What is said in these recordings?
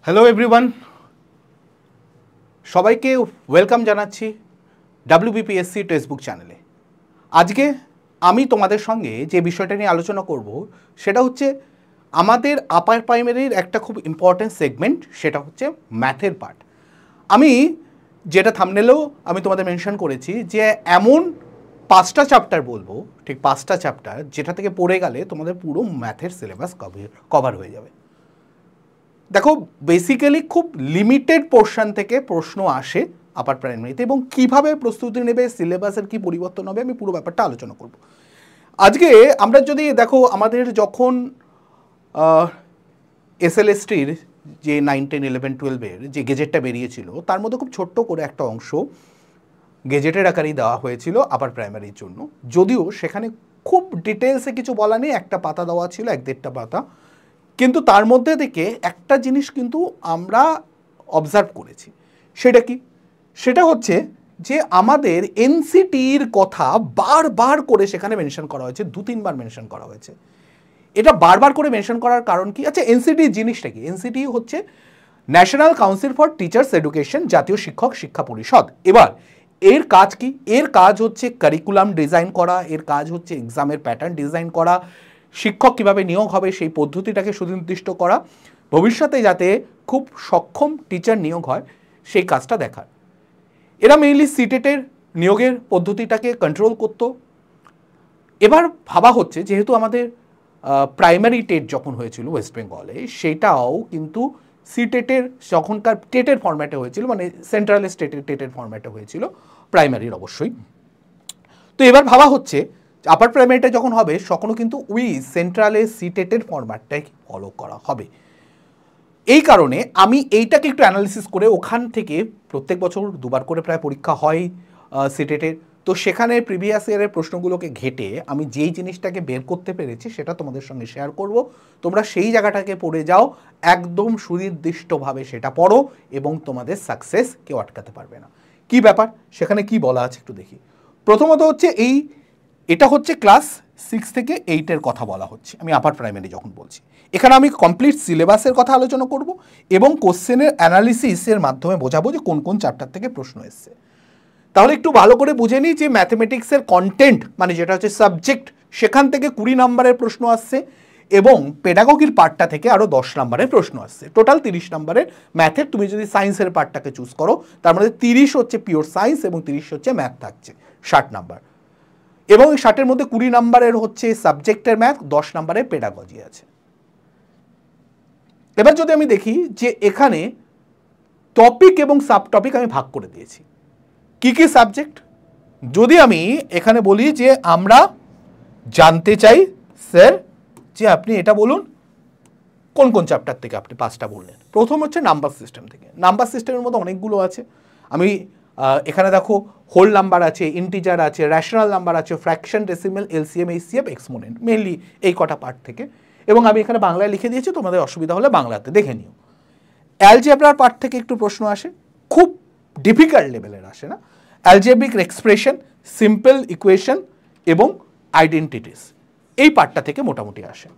Hello everyone, সবাইকে welcome জানাচ্ছি WBPSC textbook চ্যানেলে। আজকে আমি তোমাদের সঙ্গে যে বিষয়টা নিয়ে আলোচনা করব সেটা হচ্ছে আমাদের আপার প্রাইমারির একটা খুব ইম্পর্ট্যান্ট সেগমেন্ট, সেটা হচ্ছে ম্যাথের পার্ট। আমি যেটা থাম্বনেলেও আমি তোমাদের মেনশন করেছি যে এমন 5টা চ্যাপ্টার বলবো, ঠিক 5টা চ্যাপ্টার যেটা থেকে পড়ে গেলে তোমাদের পুরো ম্যাথের সিলেবাস কভার হয়ে যাবে। দেখো, বেসিক্যালি খুব লিমিটেড পোর্শন থেকে প্রশ্ন আসে আপার প্রাইমারিতে, এবং কিভাবে প্রস্তুতি নেবে, সিলেবাসের কি পরিবর্তন হবে, আমি পুরো ব্যাপারটা আলোচনা করব। আজকে আমরা যদি দেখো, আমাদের যখন SLSTর যে 9, 10, 11, 12-এর যে গেজেটটা বেরিয়েছিল, তার মধ্যে খুব ছোট্ট করে একটা অংশ গেজেটের আকারেই দেওয়া হয়েছিল আপার প্রাইমারির জন্য। যদিও সেখানে খুব ডিটেলসে কিছু বলা নেই, একটা পাতা দেওয়া ছিল, 1-1.5 পাতা, কিন্তু তার মধ্যে থেকে একটা জিনিস কিন্তু আমরা অবজার্ভ করেছি। সেটা কি? সেটা হচ্ছে যে আমাদের এনসিটির কথা বারবার করে সেখানে মেনশন করা হয়েছে, 2-3 বার মেনশন করা হয়েছে। এটা বারবার করে মেনশন করার কারণ কি? আচ্ছা, এনসিটি জিনিসটা কি? এনসিটি হচ্ছে national council for teachers education, জাতীয় শিক্ষক শিক্ষা পরিষদ। এবার এর কাজ কি? এর কাজ হচ্ছে কারিকুলাম ডিজাইন করা, এর কাজ হচ্ছে এক্সামের প্যাটার্ন ডিজাইন করা, শিক্ষক কীভাবে নিয়োগ হবে সেই পদ্ধতিটাকে সুনির্দিষ্ট করা, ভবিষ্যতে যাতে খুব সক্ষম টিচার নিয়োগ হয় সেই কাজটা দেখার। এরা মেইনলি সিটেটের নিয়োগের পদ্ধতিটাকে কন্ট্রোল করত। এবার ভাবা হচ্ছে, যেহেতু আমাদের প্রাইমারি টেট যখন হয়েছিল ওয়েস্ট বেঙ্গলে, সেটাও কিন্তু সিটেটের যখনকার টেটের ফরম্যাটে হয়েছিল, মানে সেন্ট্রাল স্টেটের টেটের ফরম্যাটে হয়েছিল, প্রাইমারির অবশ্যই। তো এবার ভাবা হচ্ছে আপার প্রাইমারিটা যখন হবে তখনও কিন্তু ওই সেন্ট্রালে সিটেটের ফরম্যাটটাই ফলো করা হবে। এই কারণে আমি এইটাকে একটু অ্যানালিসিস করে, ওখান থেকে প্রত্যেক বছর 2বার করে প্রায় পরীক্ষা হয় সিটেটের, তো সেখানে প্রিভিয়াস ইয়ারের প্রশ্নগুলোকে ঘেটে আমি যেই জিনিসটাকে বের করতে পেরেছি সেটা তোমাদের সঙ্গে শেয়ার করব। তোমরা সেই জায়গাটাকে পড়ে যাও, একদম সুনির্দিষ্টভাবে সেটা পড়ো, এবং তোমাদের সাকসেস কেউ আটকাতে পারবে না। কি ব্যাপার, সেখানে কি বলা আছে একটু দেখি। প্রথমত হচ্ছে এটা হচ্ছে ক্লাস 6 থেকে 8-এর কথা বলা হচ্ছে, আমি আপার প্রাইমারি যখন বলছি। এখানে আমি কমপ্লিট সিলেবাসের কথা আলোচনা করব এবং কোশ্চেনের অ্যানালিসিসের মাধ্যমে বোঝাবো যে কোন কোন চ্যাপ্টার থেকে প্রশ্ন এসছে। তাহলে একটু ভালো করে বুঝে নিই যে ম্যাথমেটিক্সের কন্টেন্ট, মানে যেটা হচ্ছে সাবজেক্ট, সেখান থেকে 20 নম্বরের প্রশ্ন আসছে, এবং পেডাগোগির পার্টটা থেকে আরও 10 নম্বরের প্রশ্ন আসছে। টোটাল 30 নম্বরের ম্যাথের, তুমি যদি সায়েন্সের পার্টটাকে চুজ করো, তার মধ্যে 30 হচ্ছে পিওর সায়েন্স এবং 30 হচ্ছে ম্যাথ থাকছে, 60 নাম্বার। এবং এই 60-এর মধ্যে 20 নম্বরের হচ্ছে সাবজেক্টের ম্যাথ, 10 নম্বরের পেডাগজি আছে। এবার যদি আমি দেখি যে এখানে টপিক এবং সাব টপিক আমি ভাগ করে দিয়েছি। কি কি সাবজেক্ট? যদি আমি এখানে বলি যে আমরা জানতে চাই স্যার যে আপনি এটা বলুন কোন কোন চ্যাপ্টার থেকে আপনি 5টা বললেন। প্রথম হচ্ছে নাম্বার সিস্টেম থেকে। নাম্বার সিস্টেমের মধ্যে অনেকগুলো আছে। আমি এখানে দেখো হোল নাম্বার আছে, ইন্টিজার আছে, রেশনাল নাম্বার আছে, fraction, decimal, LCM, HCF, exponent, mainly এই কটা পার্ট থেকে। এবং আমি এখানে বাংলায় লিখে দিয়েছি, তোমাদের অসুবিধা হলে বাংলাতে দেখে নিও। অ্যালজেব্রার পার্ট থেকে একটু প্রশ্ন আসে, খুব ডিফিকাল্ট লেভেলের আসে না। অ্যালজেব্রিক এক্সপ্রেশন, সিম্পল ইকুয়েশন এবং আইডেন্টিটিস, এই পার্টটা থেকে মোটামুটি আসে।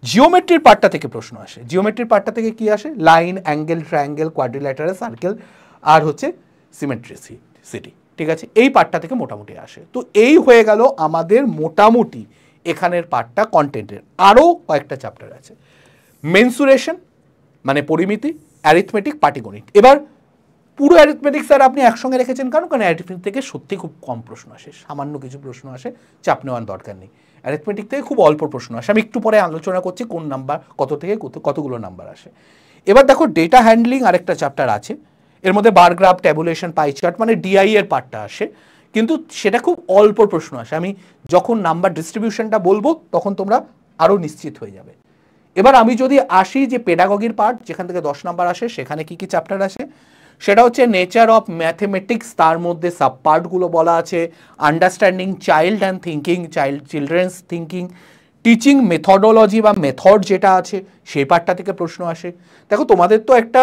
জিওমেট্রির পার্টটা থেকে প্রশ্ন আসে। জিওমেট্রির পার্টটা থেকে কি আসে? Line, angle, triangle, quadrilateral, circle, আর হচ্ছে সিমেট্রিসিটি, ঠিক আছে? এই পার্টটা থেকে মোটামুটি আসে। তো এই হয়ে গেল আমাদের মোটামুটি এখানের পার্টটা কন্টেন্টের। আরও কয়েকটা চ্যাপ্টার আছে, মেনসুরেশন মানে পরিমিতি, অ্যারিথমেটিক, পাটিগণিত। এবার পুরো অ্যারিথমেটিক স্যার আপনি একসঙ্গে রেখেছেন কারণ অ্যারিথমেটিক থেকে সত্যি খুব কম প্রশ্ন আসে, সামান্য কিছু প্রশ্ন আসে, চাপ নেওয়ার দরকার নেই। অ্যারিথমেটিক থেকে খুব অল্প প্রশ্ন আসে, আমি একটু পরে আলোচনা করছি কোন নাম্বার কত থেকে কতগুলো নাম্বার আসে। এবার দেখো ডেটা হ্যান্ডলিং আরেকটা চ্যাপ্টার আছে, এর মধ্যে bar graph, tabulation, pie chart, মানে ডিআই এর পার্টটা আসে, কিন্তু সেটা খুব অল্প প্রশ্ন আসে। আমি যখন নাম্বার ডিস্ট্রিবিউশনটা বলবো তখন তোমরা আরও নিশ্চিত হয়ে যাবে। এবার আমি যদি আসি যে পেডাগগির পার্ট, যেখান থেকে 10 নাম্বার আসে, সেখানে কি কি চ্যাপ্টার আসে? সেটা হচ্ছে নেচার অফ ম্যাথমেটিক্স, তার মধ্যে সাব পার্টগুলো বলা আছে, understanding child and thinking, children's thinking, teaching methodology বা মেথড যেটা আছে সেই পার্টটা থেকে প্রশ্ন আসে। দেখো তোমাদের তো একটা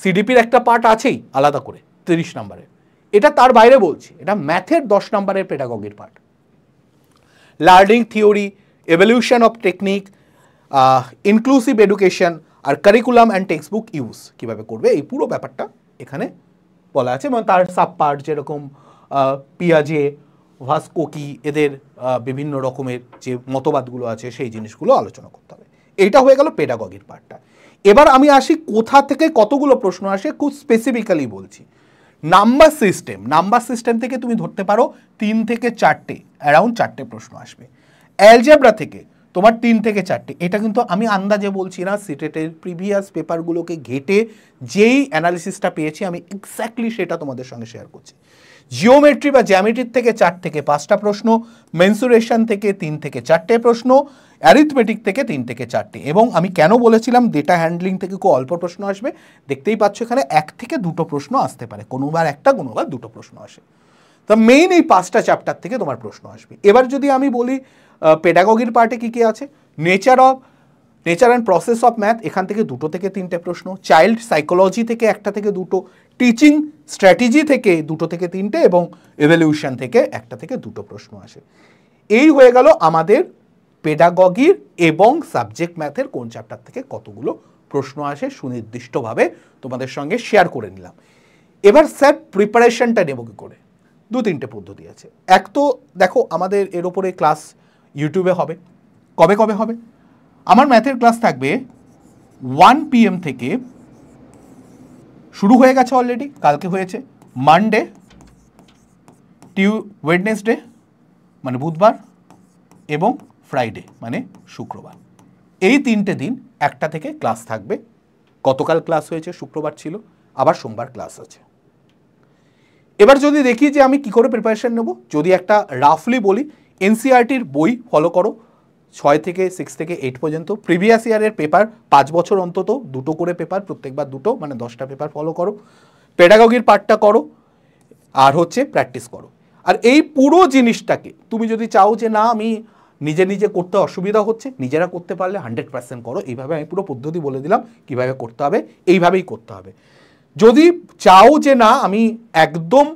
সিডিপির একটা পার্ট আছেই আলাদা করে 30 নম্বরের, এটা তার বাইরে বলছি, এটা ম্যাথের 10 নম্বরের পেডাগগির part. Learning theory, evolution of technique, inclusive education, আর curriculum and text book use কীভাবে করবে এই পুরো ব্যাপারটা এখানে বলা আছে, এবং তার সাব পার্ট যেরকম পিয়াজে, ভাস্কোকি এদের বিভিন্ন রকমের যে মতবাদগুলো আছে সেই জিনিসগুলো আলোচনা করতে হবে। এইটা হয়ে গেল পেডাগগির পার্টটা। এবার আমি আসি কোথা থেকে কতগুলো প্রশ্ন আসে, খুব স্পেসিফিক্যালি বলছি। নাম্বার সিস্টেম থেকে তুমি ধরতে পারো 3 থেকে 4টে, অ্যারাউন্ড 4টে প্রশ্ন আসবে। অ্যালজেব্রা থেকে তোমার 3 থেকে 4টে, এটা কিন্তু আমি আন্দাজে বলছি না, সিটেটের প্রিভিয়াস পেপারগুলোকে ঘেটে যেই অ্যানালিসিসটা পেয়েছি আমি এক্স্যাক্টলি সেটা তোমাদের সঙ্গে শেয়ার করছি। জিওমেট্রি বা জ্যামিতির থেকে 4 থেকে 5টা প্রশ্ন, মেনসুরেশন থেকে 3 থেকে 4টে প্রশ্ন, অ্যারিথমেটিক থেকে 3 থেকে 4টে, এবং আমি কেন বলেছিলাম ডেটা হ্যান্ডলিং থেকে খুব অল্প প্রশ্ন আসবে, দেখতেই পাচ্ছ এখানে 1 থেকে 2টো প্রশ্ন আসতে পারে, কোনোবার একটা কোনোবার 2টো প্রশ্ন আসে। তা মেইন এই 5টা চ্যাপ্টার থেকে তোমার প্রশ্ন আসবে। এবার যদি আমি বলি পেডাগগির পার্টে কী কী আছে, nature and process of math, এখান থেকে 2 থেকে 3টে প্রশ্ন, চাইল্ড সাইকোলজি থেকে 1টা থেকে 2টো, টিচিং স্ট্র্যাটেজি থেকে 2 থেকে 3টে, এবং এভলিউশন থেকে 1টা থেকে 2টো প্রশ্ন আসে। এই হয়ে গেল আমাদের পেডাগগির এবং সাবজেক্ট ম্যাথের কোন চ্যাপ্টার থেকে কতগুলো প্রশ্ন আসে সুনির্দিষ্টভাবে তোমাদের সঙ্গে শেয়ার করে নিলাম। এবার স্যার প্রিপারেশনটা নেব কী করে? 2-3টে পদ্ধতি আছে। এক তো দেখো আমাদের এর ওপরে ক্লাস ইউটিউবে হবে। কবে কবে হবে? আমার ম্যাথের ক্লাস থাকবে 1 PM থেকে, শুরু হয়ে গেছে অলরেডি, কালকে হয়েছে, মানডে, ওয়েডনেসডে মানে বুধবার, এবং ফ্রাইডে মানে শুক্রবার। এই 3টে দিন 1টা থেকে ক্লাস থাকবে। গতকাল ক্লাস হয়েছে, শুক্রবার ছিল, আবার সোমবার ক্লাস আছে। এবার যদি দেখি যে আমি কি করে প্রিপারেশন নেব, যদি একটা রাফলি বলি, এনসিইআরটির বই ফলো করো 6 থেকে 6 থেকে 8 পর্যন্ত, প্রিভিয়াস ইয়ারের পেপার 5 বছর অন্তত 2টো করে পেপার, প্রত্যেকবার 2টো মানে 10টা পেপার ফলো করো, পেডাগগির পার্টটা করো, আর হচ্ছে প্র্যাকটিস করো। আর এই পুরো জিনিসটাকে তুমি যদি চাও যে না আমি নিজে নিজে করতে অসুবিধা হচ্ছে, নিজেরা করতে পারলে 100% করো। এইভাবে আমি পুরো পদ্ধতি বলে দিলাম কিভাবে করতে হবে, এইভাবেই করতে হবে। যদি চাও যে না আমি একদম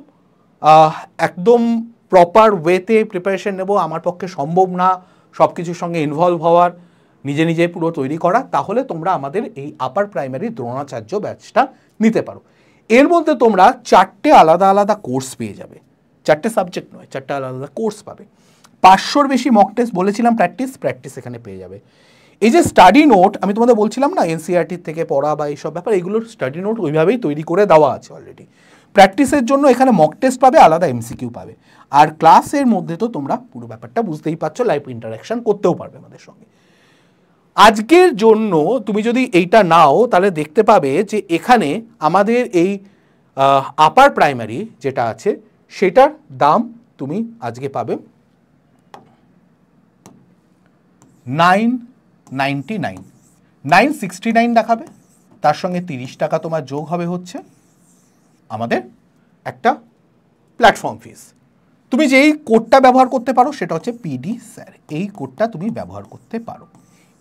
প্রপার ওয়েতে প্রিপারেশন নেব, আমার পক্ষে সম্ভব না সব কিছুর সঙ্গে ইনভলভ হওয়ার, নিজে নিজে পুরো তৈরি করা, তাহলে তোমরা আমাদের এই আপার প্রাইমারি দ্রোণাচার্য ব্যাচটা নিতে পারো। এর মধ্যে তোমরা 4টে আলাদা আলাদা কোর্স পেয়ে যাবে, 4টে সাবজেক্ট নয়, 4টে আলাদা আলাদা কোর্স পাবে। 500-র বেশি মক টেস্ট বলেছিলাম, প্র্যাকটিস এখানে পেয়ে যাবে। এই যে স্টাডি নোট আমি তোমাদের বলছিলাম না এনসিইআরটির থেকে পড়া বা এইসব ব্যাপার, এইগুলোর স্টাডি নোট ওইভাবেই তৈরি করে দেওয়া আছে অলরেডি। প্র্যাকটিসের জন্য এখানে মক টেস্ট পাবে, আলাদা এমসিকিউ পাবে, আর ক্লাসের মধ্যে তো তোমরা পুরো ব্যাপারটা বুঝতেই পারছো, লাইভ ইন্টারাকশন করতেও পারবে আমাদের সঙ্গে। আজকের জন্য তুমি যদি এইটা নাও তাহলে দেখতে পাবে যে এখানে আমাদের এই আপার প্রাইমারি যেটা আছে সেটার দাম তুমি আজকে পাবে 999, 969 দেখাবে, তার সঙ্গে 30 টাকা তোমার যোগ হবে হচ্ছে আমাদের একটা প্ল্যাটফর্ম ফিস। তুমি যেই কোডটা ব্যবহার করতে পারো সেটা হচ্ছে পিডি স্যার, এই কোডটা তুমি ব্যবহার করতে পারো।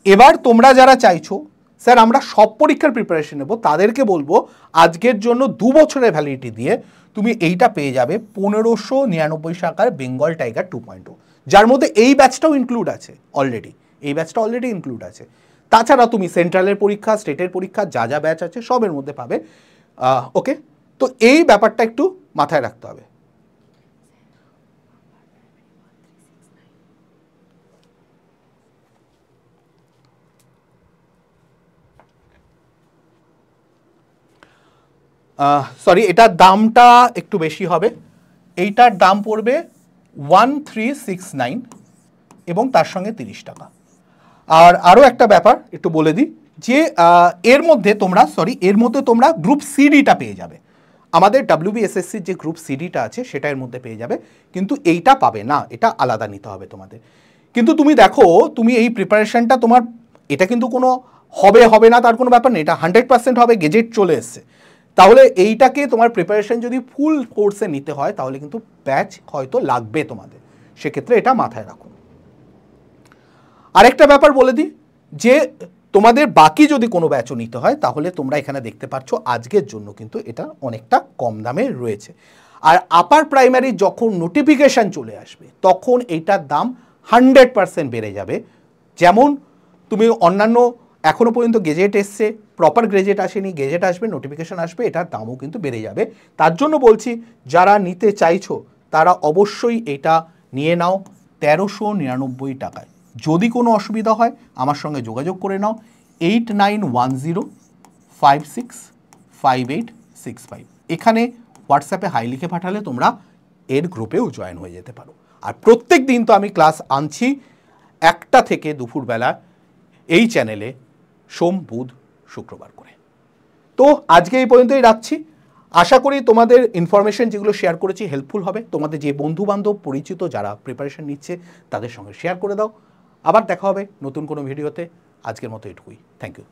এবার তোমরা যারা চাইছো স্যার আমরা সব পরীক্ষার প্রিপারেশন নেব, তাদেরকে বলবো আজকের জন্য 2 বছরের ভ্যালিডিটি দিয়ে তুমি এইটা পেয়ে যাবে 1599 টাকার বেঙ্গল টাইগার 2.0, যার মধ্যে এই ব্যাচটাও ইনক্লুড আছে অলরেডি, এই ব্যাচটা অলরেডি ইনক্লুড আছে। তাছাড়া তুমি সেন্ট্রালের পরীক্ষা, স্টেটের পরীক্ষা যা যা ব্যাচ আছে সবের মধ্যে পাবে। ওকে, তো এই ব্যাপারটা একটু মাথায় রাখতে হবে। সরি, এটার দামটা একটু বেশি হবে, এইটার দাম পড়বে 1369 এবং তার সঙ্গে 30 টাকা। আর আরও একটা ব্যাপার একটু বলে দিই যে এর মধ্যে তোমরা গ্রুপ সিডিটা পেয়ে যাবে, আমাদের WBSSCর যে গ্রুপ সিডিটা আছে সেটা এর মধ্যে পেয়ে যাবে, কিন্তু এইটা পাবে না, এটা আলাদা নিতে হবে তোমাদের। কিন্তু তুমি দেখো তুমি এই প্রিপারেশনটা তোমার, এটা কিন্তু কোনো হবে না তার কোনো ব্যাপার নেই, এটা 100% হবে, গেজেট চলে এসছে। তাহলে এইটাকে তোমার প্রিপারেশন যদি ফুল কোর্সে নিতে হয় তাহলে কিন্তু ব্যাচ হয়তো লাগবে তোমাদের, সেক্ষেত্রে এটা মাথায় রাখুন। আরেকটা ব্যাপার বলে দিই যে তোমাদের বাকি যদি কোনো ব্যাচও নিতে হয় তাহলে তোমরা এখানে দেখতে পাচ্ছ আজকের জন্য কিন্তু এটা অনেকটা কম দামে রয়েছে। আর আপার প্রাইমারি যখন নোটিফিকেশান চলে আসবে তখন এইটার দাম 100% বেড়ে যাবে। যেমন তুমি অন্যান্য এখনও পর্যন্ত গেজেট এসছে, প্রপার গেজেট আসেনি, গেজেট আসবে, নোটিফিকেশান আসবে, এটার দামও কিন্তু বেড়ে যাবে। তার জন্য বলছি যারা নিতে চাইছো তারা অবশ্যই এটা নিয়ে নাও 1399 টাকায়। যদি কোনো অসুবিধা হয় আমার সঙ্গে যোগাযোগ করে নাও 8910565865। এখানে হোয়াটসঅ্যাপে হাই লিখে পাঠালে তোমরা এর গ্রুপেও জয়েন হয়ে যেতে পারো। আর প্রত্যেক দিন তো আমি ক্লাস আনছি 1টা থেকে দুপুরবেলা এই চ্যানেলে, সোম বুধ শুক্রবার করে। তো আজকে এই পর্যন্তই রাখছি। আশা করি তোমাদের ইনফরমেশন যেগুলো শেয়ার করেছি হেল্পফুল হবে। তোমাদের যে বন্ধুবান্ধব পরিচিত যারা প্রিপারেশন নিচ্ছে তাদের সঙ্গে শেয়ার করে দাও। আবার দেখা হবে নতুন কোনো ভিডিওতে। আজকের মতো এটুকুই। Thank you.